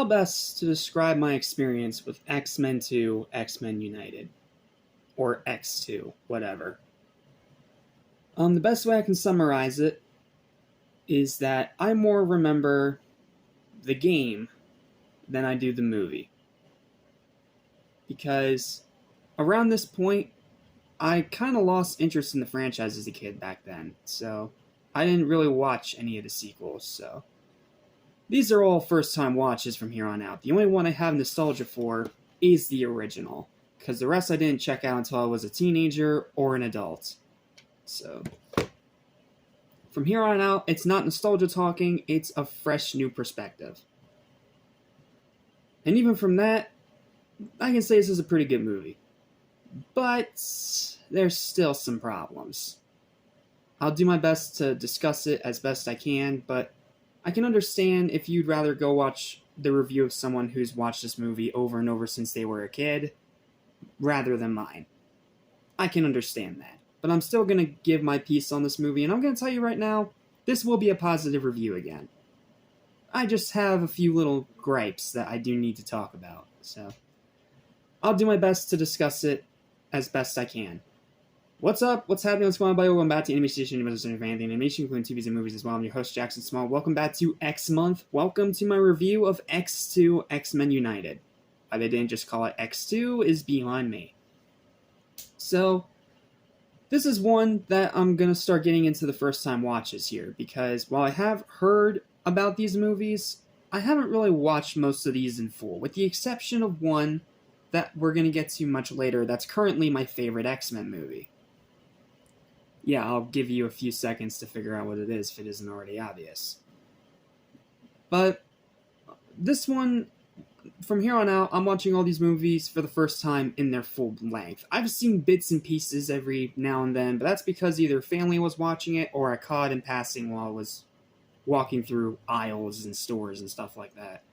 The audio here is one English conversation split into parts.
How best to describe my experience with X-Men 2, X-Men United, or X2, whatever. The best way I can summarize it is that I more remember the game than I do the movie. Because around this point, I kind of lost interest in the franchise as a kid back then, so I didn't really watch any of the sequels, so these are all first-time watches from here on out. The only one I have nostalgia for is the original, because the rest I didn't check out until I was a teenager or an adult. So, from here on out, it's not nostalgia talking, it's a fresh new perspective. And even from that, I can say this is a pretty good movie. But there's still some problems. I'll do my best to discuss it as best I can, but I can understand if you'd rather go watch the review of someone who's watched this movie over and over since they were a kid, rather than mine. I can understand that. But I'm still going to give my piece on this movie, and I'm going to tell you right now, this will be a positive review again. I just have a few little gripes that I do need to talk about, so I'll do my best to discuss it as best I can. What's up? What's happening? What's going on, buddy? Welcome back to Animation Station, animation, including TVs and movies as well. I'm your host, Jackson Small. Welcome back to X Month. Welcome to my review of X2, X-Men United. Why they didn't just call it X2 is beyond me. So, this is one that I'm going to start getting into the first-time watches here, because while I have heard about these movies, I haven't really watched most of these in full, with the exception of one that we're going to get to much later that's currently my favorite X-Men movie. Yeah, I'll give you a few seconds to figure out what it is if it isn't already obvious. But this one, from here on out, I'm watching all these movies for the first time in their full length. I've seen bits and pieces every now and then, but that's because either family was watching it or I caught in passing while I was walking through aisles and stores and stuff like that.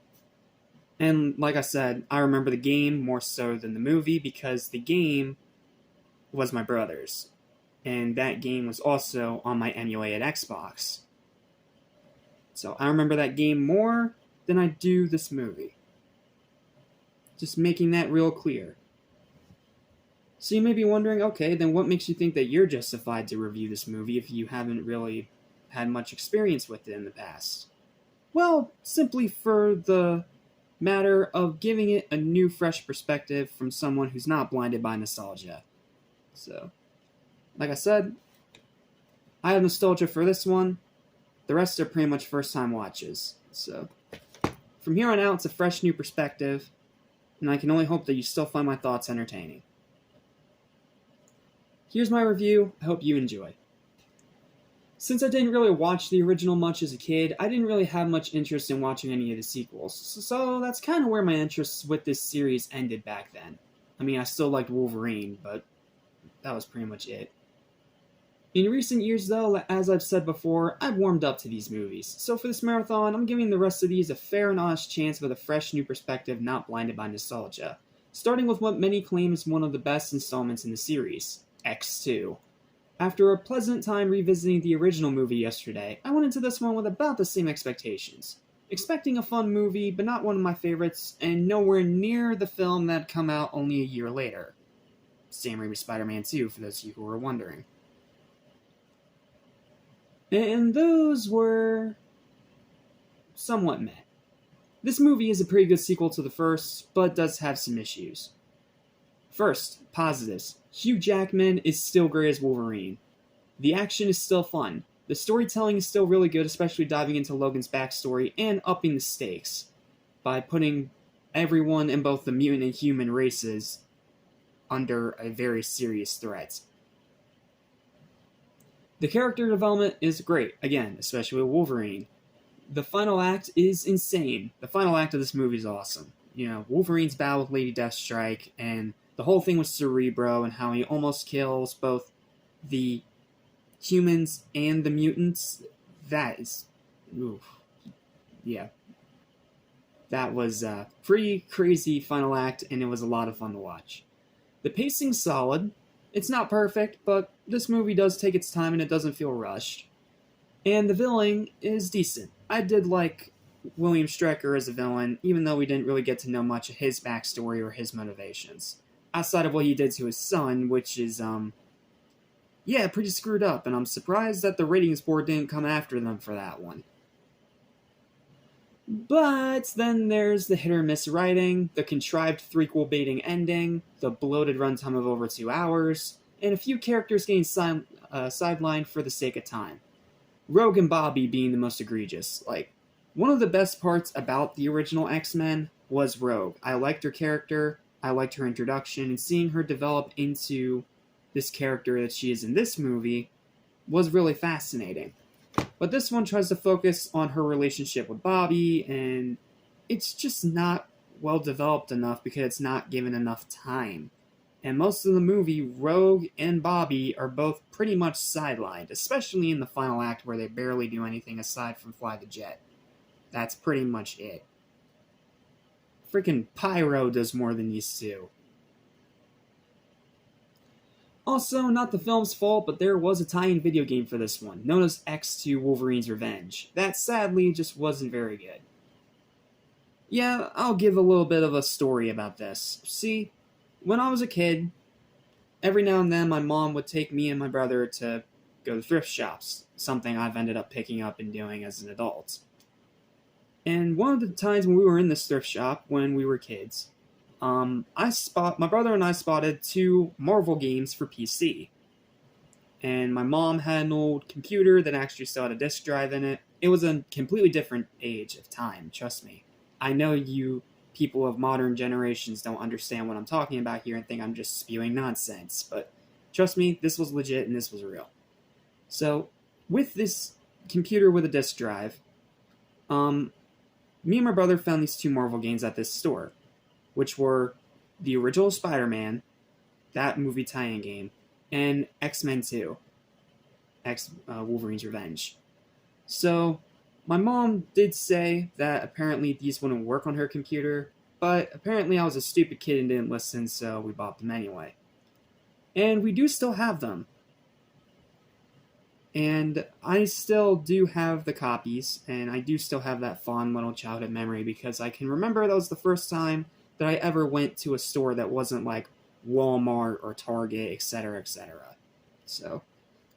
And like I said, I remember the game more so than the movie because the game was my brother's. And that game was also on my emulated Xbox. So I remember that game more than I do this movie. Just making that real clear. So you may be wondering, okay, then what makes you think that you're justified to review this movie if you haven't really had much experience with it in the past? Well, simply for the matter of giving it a new, fresh perspective from someone who's not blinded by nostalgia. So, like I said, I have nostalgia for this one. The rest are pretty much first-time watches. So, from here on out, it's a fresh, new perspective, and I can only hope that you still find my thoughts entertaining. Here's my review. I hope you enjoy. Since I didn't really watch the original much as a kid, I didn't really have much interest in watching any of the sequels, so that's kind of where my interests with this series ended back then. I mean, I still liked Wolverine, but that was pretty much it. In recent years, though, as I've said before, I've warmed up to these movies, so for this marathon, I'm giving the rest of these a fair and honest chance with a fresh new perspective not blinded by nostalgia, starting with what many claim is one of the best installments in the series, X2. After a pleasant time revisiting the original movie yesterday, I went into this one with about the same expectations. Expecting a fun movie, but not one of my favorites, and nowhere near the film that had come out only a year later. Sam Raimi's Spider-Man 2, for those of you who were wondering. And those were somewhat meh. This movie is a pretty good sequel to the first, but does have some issues. First, positives. Hugh Jackman is still great as Wolverine. The action is still fun. The storytelling is still really good, especially diving into Logan's backstory and upping the stakes by putting everyone in both the mutant and human races under a very serious threat. The character development is great, again, especially with Wolverine. The final act is insane. The final act of this movie is awesome. You know, Wolverine's battle with Lady Deathstrike, and the whole thing with Cerebro, and how he almost kills both the humans and the mutants. That is... oof. Yeah. That was a pretty crazy final act, and it was a lot of fun to watch. The pacing's solid. It's not perfect, but this movie does take its time and it doesn't feel rushed. And the villain is decent. I did like William Strecker as a villain, even though we didn't really get to know much of his backstory or his motivations. Outside of what he did to his son, which is, yeah, pretty screwed up, and I'm surprised that the ratings board didn't come after them for that one. But then there's the hit or miss writing, the contrived threequel baiting ending, the bloated runtime of over 2 hours, and a few characters getting sidelined for the sake of time. Rogue and Bobby being the most egregious. Like, one of the best parts about the original X-Men was Rogue. I liked her character, I liked her introduction, and seeing her develop into this character that she is in this movie was really fascinating. But this one tries to focus on her relationship with Bobby, and it's just not well developed enough because it's not given enough time. And most of the movie, Rogue and Bobby are both pretty much sidelined, especially in the final act where they barely do anything aside from fly the jet. That's pretty much it. Freaking Pyro does more than these two. Also, not the film's fault, but there was a tie-in video game for this one, known as X2 Wolverine's Revenge. That sadly just wasn't very good. Yeah, I'll give a little bit of a story about this. See, when I was a kid, every now and then my mom would take me and my brother to go to thrift shops, something I've ended up picking up and doing as an adult. And one of the times when we were in this thrift shop, when we were kids, my brother and I spotted 2 Marvel games for PC. And my mom had an old computer that actually still had a disk drive in it. It was a completely different age of time, trust me. I know you people of modern generations don't understand what I'm talking about here and think I'm just spewing nonsense, but trust me, this was legit and this was real. So, with this computer with a disk drive, me and my brother found these 2 Marvel games at this store, which were the original Spider-Man, that movie tie-in game, and X-Men 2, Wolverine's Revenge. So, my mom did say that apparently these wouldn't work on her computer, but apparently I was a stupid kid and didn't listen, so we bought them anyway. And we do still have them. And I still do have the copies, and I do still have that fond little childhood memory because I can remember that was the first time that I ever went to a store that wasn't like Walmart or Target, etc., etc. So,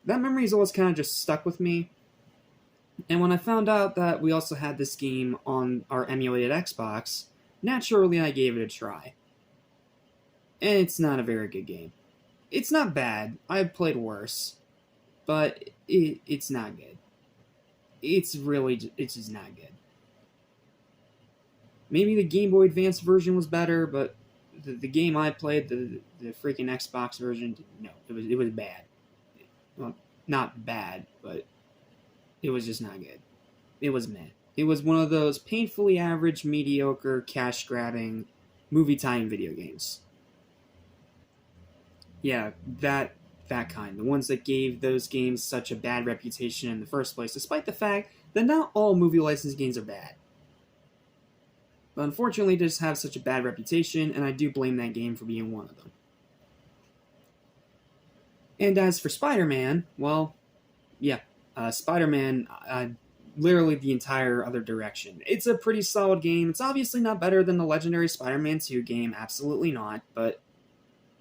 that memory has always kind of just stuck with me. And when I found out that we also had this game on our emulated Xbox, naturally I gave it a try. And it's not a very good game. It's not bad, I've played worse, but it's not good. It's just not good. Maybe the Game Boy Advance version was better, but the game I played, the freaking Xbox version, no, it was bad. Well, not bad, but it was just not good. It was meh. It was one of those painfully average, mediocre, cash-grabbing, movie tie-in video games. Yeah, that kind. The ones that gave those games such a bad reputation in the first place, despite the fact that not all movie licensed games are bad. But unfortunately, they just have such a bad reputation, and I do blame that game for being one of them. And as for Spider-Man, well, yeah, Spider-Man, literally the entire other direction. It's a pretty solid game. It's obviously not better than the legendary Spider-Man 2 game, absolutely not, but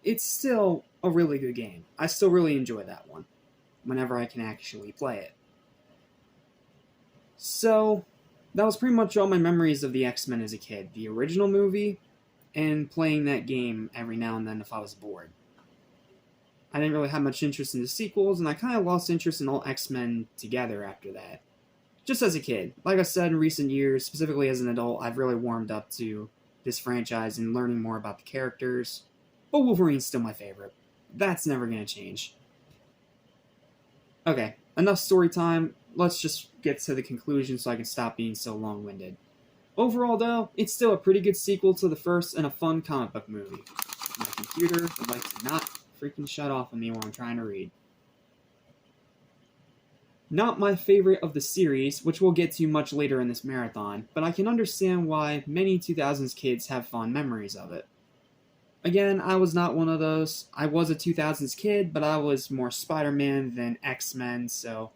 it's still a really good game. I still really enjoy that one, whenever I can actually play it. So, that was pretty much all my memories of the X-Men as a kid. The original movie, and playing that game every now and then if I was bored. I didn't really have much interest in the sequels, and I kind of lost interest in all X-Men together after that. Just as a kid. Like I said, in recent years, specifically as an adult, I've really warmed up to this franchise and learning more about the characters. But Wolverine's still my favorite. That's never going to change. Okay, enough story time. Let's just get to the conclusion so I can stop being so long-winded. Overall, though, it's still a pretty good sequel to the first and a fun comic book movie. My computer would like to not freaking shut off on me while I'm trying to read. Not my favorite of the series, which we'll get to much later in this marathon, but I can understand why many 2000s kids have fond memories of it. Again, I was not one of those. I was a 2000s kid, but I was more Spider-Man than X-Men, so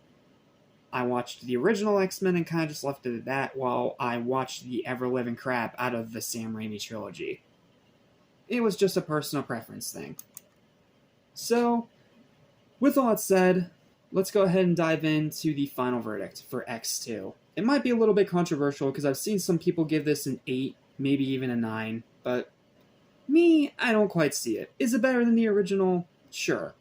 I watched the original X-Men and kind of just left it at that while I watched the ever-living crap out of the Sam Raimi trilogy. It was just a personal preference thing. So, with all that said, let's go ahead and dive into the final verdict for X2. It might be a little bit controversial because I've seen some people give this an 8, maybe even a 9, but me, I don't quite see it. Is it better than the original? Sure.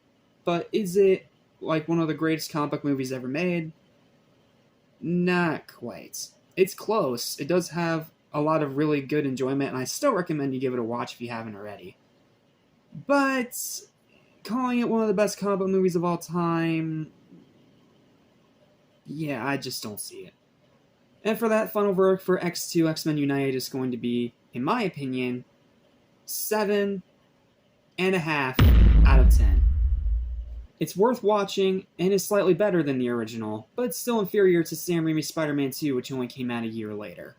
But is it like one of the greatest comic book movies ever made? Not quite. It's close. It does have a lot of really good enjoyment, and I still recommend you give it a watch if you haven't already. But calling it one of the best comic book movies of all time, yeah, I just don't see it. And for that, final verdict for X2 X-Men United is going to be, in my opinion, 7.5 out of 10. It's worth watching, and is slightly better than the original, but it's still inferior to Sam Raimi's Spider-Man 2, which only came out a year later.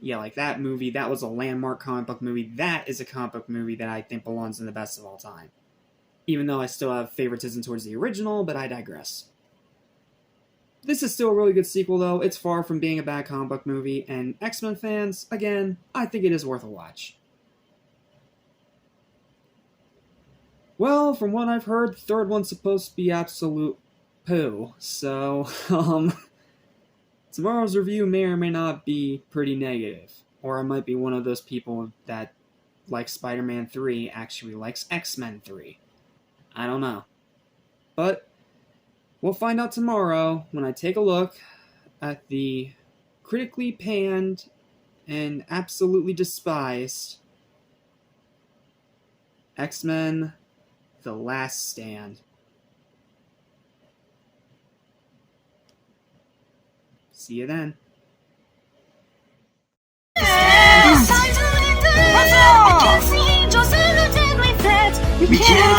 Yeah, like that movie, that was a landmark comic book movie. That is a comic book movie that I think belongs in the best of all time. Even though I still have favoritism towards the original, but I digress. This is still a really good sequel, though. It's far from being a bad comic book movie, and X-Men fans, again, I think it is worth a watch. Well, from what I've heard, the third one's supposed to be absolute poo, so, tomorrow's review may or may not be pretty negative, or I might be one of those people that, like Spider-Man 3, actually likes X-Men 3. I don't know. But we'll find out tomorrow when I take a look at the critically panned and absolutely despised X-Men The Last Stand. See you then. We can't